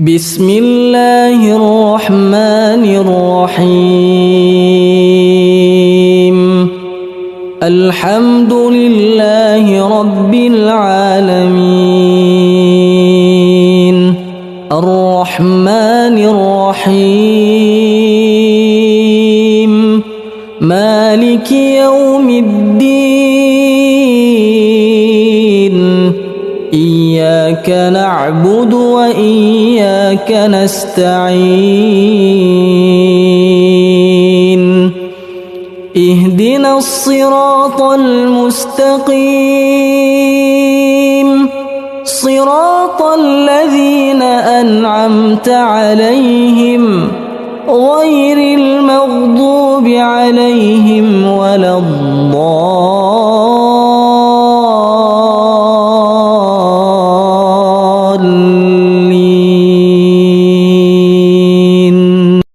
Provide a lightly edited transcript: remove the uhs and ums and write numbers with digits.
بسم الله الرحمن الرحيم. الحمد لله رب العالمين. الرحمن الرحيم. مالك يوم الدين. إياك نعبد وإياك نستعين. اهدنا الصراط المستقيم، صراط الذين أنعمت عليهم غير المغضوب عليهم ولا الضالين.